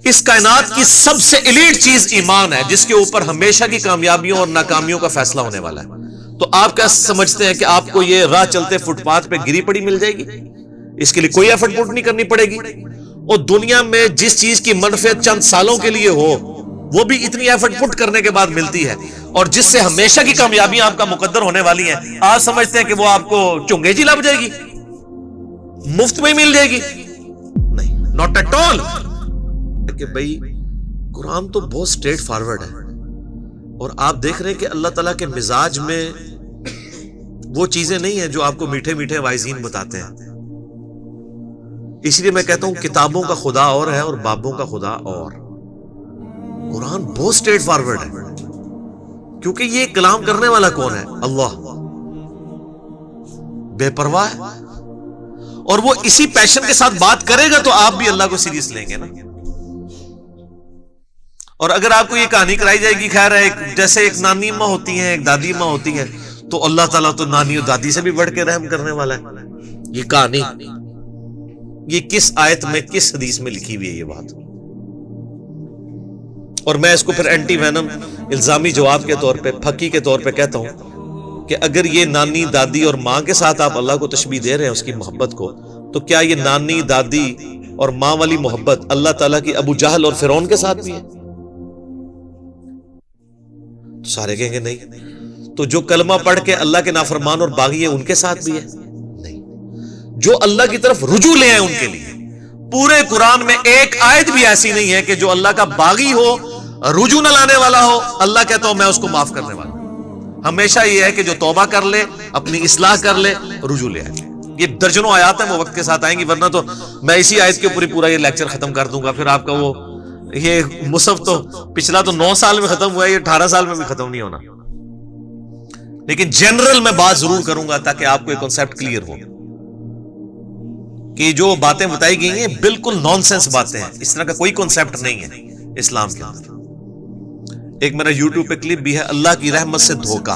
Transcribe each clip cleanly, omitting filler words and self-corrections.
اس کائنات کی سب سے ایلیٹ چیز ایمان ہے، جس کے اوپر ہمیشہ کی کامیابیوں اور ناکامیوں کا فیصلہ ہونے والا ہے۔ تو آپ کیا سمجھتے ہیں کہ آپ کو یہ راہ چلتے فٹ پاتھ پہ گری پڑی مل جائے گی؟ اس کے لیے کوئی ایفرٹ پٹ نہیں کرنی پڑے گی۔ اور دنیا میں جس چیز کی منفعت چند سالوں کے لیے ہو، وہ بھی اتنی ایفرٹ پٹ کرنے کے بعد ملتی ہے، اور جس سے ہمیشہ کی کامیابیاں آپ کا مقدر ہونے والی ہیں، آپ سمجھتے ہیں کہ وہ آپ کو چنگے جی لگ جائے گی، مفت میں مل جائے گی؟ نہیں، ناٹ ایٹ آل۔ کہ بھئی قرآن تو بہت سٹریٹ فارورڈ ہے، اور آپ دیکھ رہے ہیں کہ اللہ تعالیٰ کے مزاج میں وہ چیزیں نہیں ہیں جو آپ کو میٹھے میٹھے وائزین بتاتے ہیں۔ اس لیے میں کہتا ہوں کتابوں کا خدا اور ہے اور بابوں کا خدا اور۔ قرآن بہت سٹریٹ فارورڈ ہے، کیونکہ یہ کلام کرنے والا کون ہے؟ اللہ، بے پرواہ ہے، اور وہ اسی پیشن کے ساتھ بات کرے گا تو آپ بھی اللہ کو سیریس لیں گے نا۔ اور اگر آپ کو یہ کہانی کرائی جائے گی، خیر ہے، جیسے ایک نانی ماں ہوتی ہیں، ایک دادی ماں ہوتی ہیں، تو اللہ تعالیٰ تو نانی اور دادی سے بھی بڑھ کے رحم کرنے والا ہے۔ یہ کہانی، یہ کس آیت میں، کس حدیث میں لکھی ہوئی ہے یہ بات؟ اور میں اس کو پھر اینٹی وینم الزامی جواب کے طور پہ، پھکی کے طور پہ کہتا ہوں کہ اگر یہ نانی دادی اور ماں کے ساتھ آپ اللہ کو تشبیہ دے رہے ہیں اس کی محبت کو، تو کیا یہ نانی دادی اور ماں والی محبت اللہ تعالیٰ کی ابو جہل اور فرعون کے ساتھ بھی ہے؟ سارے کہیں گے نہیں۔ تو جو کلمہ پڑھ کے اللہ کے نافرمان اور باغی ہیں ان کے ساتھ بھی ہے؟ نہیں۔ جو اللہ کی طرف رجوع لے ہیں ان کے لیے پورے قرآن میں ایک آیت بھی ایسی نہیں ہے کہ جو اللہ کا باغی ہو، رجوع نہ لانے والا ہو، اللہ کہتا ہوں میں اس کو معاف کرنے والا ہوں۔ ہمیشہ یہ ہے کہ جو توبہ کر لے، اپنی اصلاح کر لے، رجوع لے آئے۔ یہ درجنوں آیات ہیں، وہ وقت کے ساتھ آئیں گی، ورنہ تو میں اسی آیت کے اوپر پورا یہ لیکچر ختم کر دوں گا، پھر آپ کا وہ یہ مصحف تو پچھلا تو 9 سال میں ختم ہوا ہے، یہ 18 سال میں بھی ختم نہیں ہونا۔ لیکن جنرل میں بات ضرور کروں گا تاکہ آپ کو یہ کنسیپٹ کلیئر ہو کہ جو باتیں بتائی گئی ہیں بالکل نان سینس باتیں ہیں، اس طرح کا کوئی کنسیپٹ نہیں ہے اسلام کے اندر۔ ایک میرا یوٹیوب پہ کلپ بھی ہے، اللہ کی رحمت سے دھوکہ،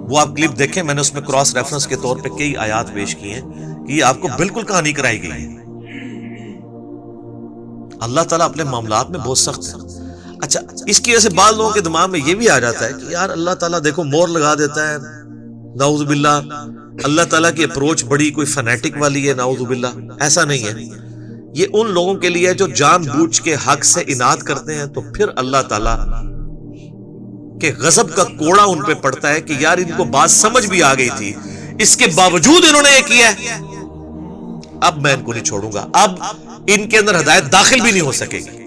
وہ آپ کلپ دیکھیں، میں نے اس میں کراس ریفرنس کے طور پہ کئی آیات پیش کی ہیں کہ یہ آپ کو بالکل کہانی کرائی گئی ہے۔ اللہ تعالیٰ اپنے معاملات میں بہت سخت ہے۔ اچھا، اس کی وجہ سے بعض لوگوں کے دماغ میں یہ بھی آ جاتا ہے کہ یار اللہ تعالیٰ دیکھو مور لگا دیتا ہے، نعوذ باللہ اللہ تعالیٰ کی اپروچ بڑی کوئی فنیٹک والی ہے، نعوذ باللہ۔ ایسا نہیں ہے، یہ ان لوگوں کے لیے جو جان بوجھ کے حق سے اناد کرتے ہیں، تو پھر اللہ تعالیٰ کے غضب کا کوڑا ان پہ پڑتا ہے کہ یار ان کو بات سمجھ بھی آ گئی تھی، اس کے باوجود انہوں نے یہ کیا ہے، اب میں ان کو نہیں چھوڑوں گا، اب ان کے اندر ہدایت داخل بھی نہیں ہو سکے گی۔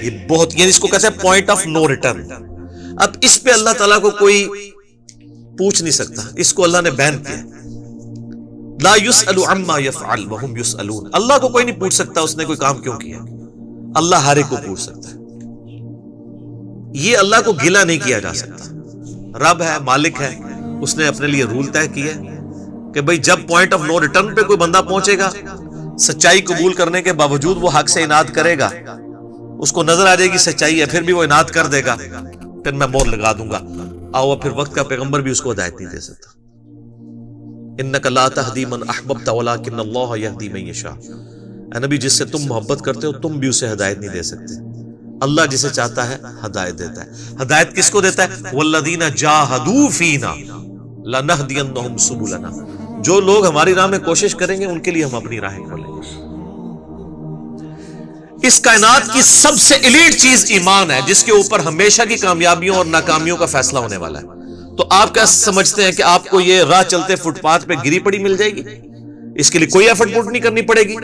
یہ بہت، یعنی اس کو کہتے ہیں پوائنٹ آف نو ریٹرن۔ اب اس پہ اللہ تعالیٰ کو کوئی پوچھ نہیں سکتا، اس کو اللہ نے بین کیا۔ لا يسأل عما يفعل وهم يسألون، اللہ کو کوئی نہیں پوچھ سکتا اس نے کوئی کام کیوں کیا، اللہ ہر ایک کو پوچھ سکتا ہے۔ یہ اللہ کو گلہ نہیں کیا جا سکتا، رب ہے، مالک ہے، اس نے اپنے لیے رول طے کیا کہ بھئی جب پوائنٹ آف نو ریٹرن پہ کوئی بندہ پہنچے گا، سچائی قبول کرنے کے باوجود وہ حق سے اناد کرے گا، اس کو نظر آ جائے گی سچائی ہے، پھر بھی وہ اناد کر دے گا، پھر میں مور لگا دوں گا، آؤ پھر وقت کا پیغمبر بھی اس کو ہدایت نہیں دے سکتا۔ انک لا تہدی من احببت ولکن اللہ یہدی من یشاء، اے نبی جس سے تم محبت کرتے ہو تم بھی اسے ہدایت نہیں دے سکتے، اللہ جسے چاہتا ہے ہدایت دیتا ہے۔ ہدایت کس کو دیتا ہے؟ والذین جاہدوا فینا لنہدینہم سبلنا، جو لوگ ہماری راہ میں کوشش کریں گے ان کے لیے ہم اپنی راہیں کھولیں گے۔ اس کائنات کی سب سے ایلیٹ چیز ایمان ہے، جس کے اوپر ہمیشہ کی کامیابیوں اور ناکامیوں کا فیصلہ ہونے والا ہے۔ تو آپ کیا سمجھتے ہیں کہ آپ کو یہ راہ چلتے فٹ پاتھ پہ گری پڑی مل جائے گی؟ اس کے لیے کوئی ایفرٹ پٹ نہیں کرنی پڑے گی،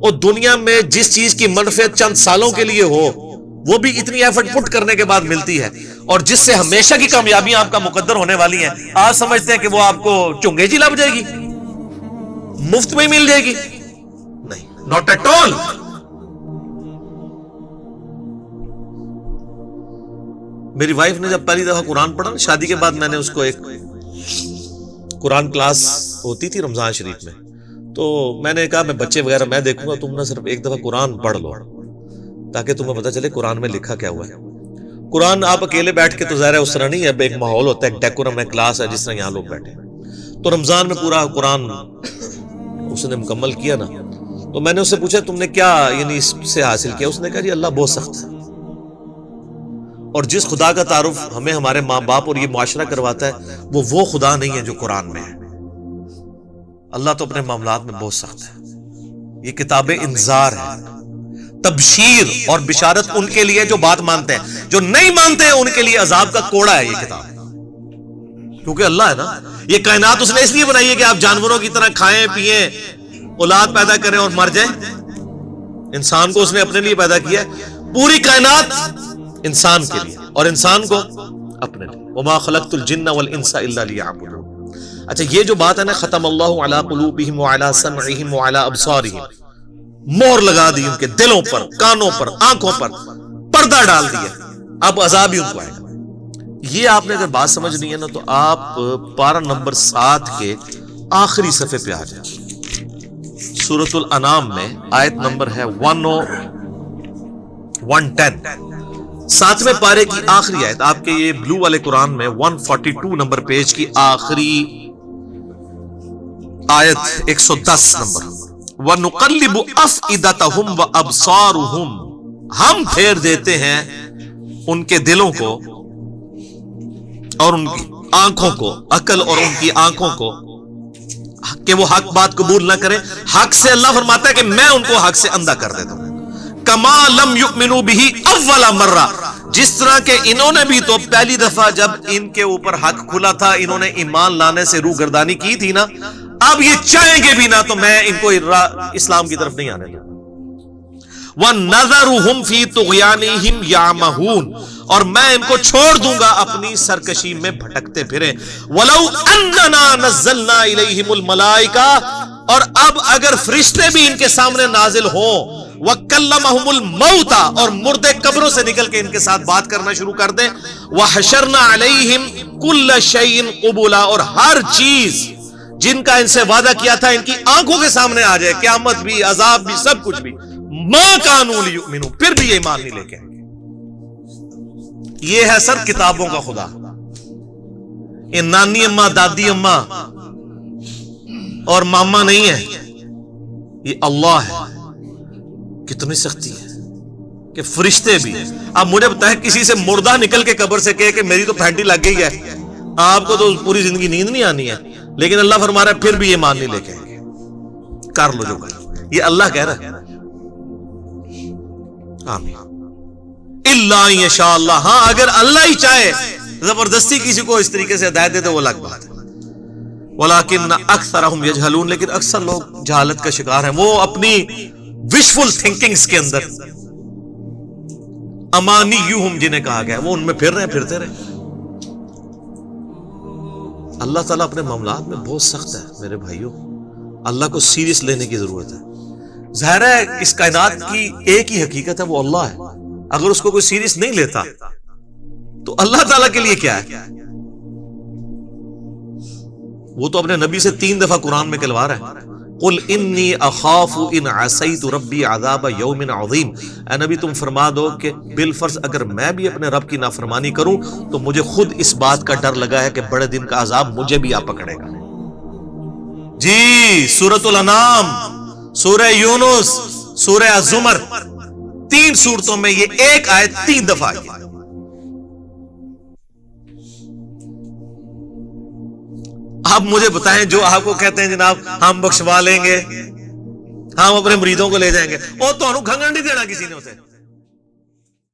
اور دنیا میں جس چیز کی منفعت چند سالوں کے لیے ہو، وہ بھی اتنی ایفرٹ پٹ کرنے کے بعد ملتی ہے، اور جس سے ہمیشہ کی کامیابیاں آپ کا مقدر ہونے والی ہیں، آپ سمجھتے ہیں کہ وہ آپ کو چنگے جی لگ جائے گی، مفت میں مل جائے گی؟ نہیں، ناٹ ایٹ آل۔ میری وائف نے جب پہلی دفعہ قرآن پڑھا، شادی کے بعد میں نے اس کو ایک قرآن کلاس ہوتی تھی رمضان شریف میں، تو میں نے کہا میں بچے وغیرہ میں دیکھوں گا، تم نہ صرف ایک دفعہ قرآن پڑھ لو تاکہ تمہیں پتہ چلے قرآن میں لکھا کیا ہوا ہے۔ قرآن آپ اکیلے بیٹھ کے تو ظاہر ہے اس طرح نہیں ہے، ایک ماحول ہوتا ہے، ایک ڈیکورم ہے، کلاس ہے، جس طرح یہاں لوگ بیٹھے ہیں۔ تو رمضان میں پورا قرآن اس نے مکمل کیا نا، تو میں نے اس سے پوچھا تم نے کیا یعنی اس سے حاصل کیا؟ اس نے کہا جی اللہ بہت سخت ہے، اور جس خدا کا تعارف ہمیں ہمارے ماں باپ اور یہ معاشرہ کرواتا ہے وہ خدا نہیں ہے جو قرآن میں ہے۔ اللہ تو اپنے معاملات میں بہت سخت ہے۔ یہ کتاب انذار ہے، تبشیر اور بشارت ان کے لیے جو بات مانتے ہیں، جو نہیں مانتے ہیں ان کے لیے عذاب کا کوڑا ہے یہ کتاب، کیونکہ اللہ ہے نا، یہ کائنات اس نے اس لیے بنائی ہے کہ آپ جانوروں کی طرح کھائیں پیئیں، اولاد پیدا کریں اور مر جائیں۔ انسان کو اس نے اپنے لیے پیدا کیا ہے، پوری کائنات انسان کے لیے اور انسان کو اپنے لیے۔ وما خلقت الجن والانس الا لیعبدون۔ اچھا یہ جو بات ہے نا ختم اللہ علی قلوبہم وعلی سمعہم وعلی ابصارہم، مہر لگا دی ان کے دلوں پر، کانوں پر، آنکھوں پر، پردہ ڈال دیا، اب عذاب ہی ان کو آئے گا۔ یہ آپ نے اگر بات سمجھنی ہے نا تو آپ پارہ نمبر 7 کے آخری صفحے پہ آ جائیں۔ سورۃ الانعام میں آیت نمبر ہے 110، 7ویں پارے کی آخری آیت، آپ کے یہ بلو والے قرآن میں 142 نمبر پیج کی آخری آیت 110 نمبر۔ وَنُقَلِّبُ أَفْئِدَتَهُمْ وَأَبْصَارُهُمْ، ہم پھیر دیتے ہیں ان کے دلوں کو اور ان کی آنکھوں کو، عقل اور ان کی آنکھوں کو، کہ وہ حق بات قبول نہ کریں۔ حق سے اللہ فرماتا ہے کہ میں ان کو حق سے اندھا کر دیتا ہوں۔ کما لم یؤمنوا بہ اول مرہ، جس طرح کہ انہوں نے بھی تو پہلی دفعہ جب ان کے اوپر حق کھلا تھا انہوں نے ایمان لانے سے روگردانی کی تھی نا، اب یہ چاہیں گے بھی نہ تو میں ان کو اسلام کی طرف نہیں آنے دوں۔ وَنَذَرُهُمْ فِي طُغْيَانِهِمْ يَعْمَهُونَ، اور میں ان کو چھوڑ دوں گا اپنی سرکشی میں بھٹکتے پھریں۔ وَلَوْ أَنَّنَا نَزَّلْنَا إِلَيْهِمُ الْمَلَائِكَةَ، اور اب اگر فرشتے بھی ان کے سامنے نازل ہوں، وَكَلَّمَهُمُ الْمَوْتَى، اور مردے قبروں سے نکل کے ان کے ساتھ بات کرنا شروع کر دیں، وَحَشَرْنَا عَلَيْهِمْ كُلَّ شَيْءٍ قُبُولًا، اور ہر چیز جن کا ان سے وعدہ کیا تھا ان کی آنکھوں کے سامنے آ جائے، قیامت بھی، عذاب بھی، سب کچھ بھی، مَا كَانُوا لِيُؤْمِنُوا، پھر بھی یہ ایمان نہیں لے کے آئیں گے۔ یہ ہے سر کتابوں کا خدا، یہ نانی اماں، دادی اماں اور ماما نہیں ہے، یہ اللہ ہے۔ کتنی سختی ہے کہ فرشتے بھی۔ اب مجھے بتائیں کسی سے مردہ نکل کے قبر سے کہے کہ میری تو پھینٹی لگ گئی ہے، آپ کو تو پوری زندگی نیند نہیں آنی ہے، لیکن اللہ فرما رہا ہے پھر بھی یہ مان نہیں لے کے آئیں گے، کر لو جو کر، یہ اللہ کہہ رہا ہے۔ آمین۔ الا ان یشاء اللہ، ہاں اگر اللہ ہی چاہے زبردستی کسی کو اس طریقے سے ہدایت دے تو وہ الگ بات ہے۔ ولیکن اکثرہم یجہلون، لیکن اکثر لوگ جہالت کا شکار ہیں، وہ اپنی وشفل تھنکنگز کے اندر، امانیہم جنہیں کہا گیا، وہ ان میں پھر رہے ہیں، پھرتے رہے۔ اللہ تعالیٰ اپنے معاملات میں بہت سخت ہے میرے بھائیوں، اللہ کو سیریس لینے کی ضرورت ہے۔ ظاہر ہے اس کائنات کی ایک ہی حقیقت ہے، وہ اللہ ہے، اگر اس کو کوئی سیریس نہیں لیتا تو اللہ تعالیٰ کے لیے کیا ہے؟ وہ تو اپنے نبی سے 3 دفعہ قرآن میں کہلوا رہا ہے، قل انی اخاف ان عصیت ربی عذاب یوم عظیم، اے نبی تم فرما دو کہ بالفرض اگر میں بھی اپنے رب کی نافرمانی کروں تو مجھے خود اس بات کا ڈر لگا ہے کہ بڑے دن کا عذاب مجھے بھی آ پکڑے گا۔ جی سورۃ الانعام، سورہ یونس، سورہ الزمر، 3 سورتوں میں یہ ایک آیت 3 دفعہ آئی ہے۔ آپ مجھے بتائیں جو آپ کو کہتے ہیں جناب ہم بخشوا لیں گے، ہم اپنے مریدوں کو لے جائیں گے، اور تو انہوں کھنگن نہیں دینا کسی نے اسے۔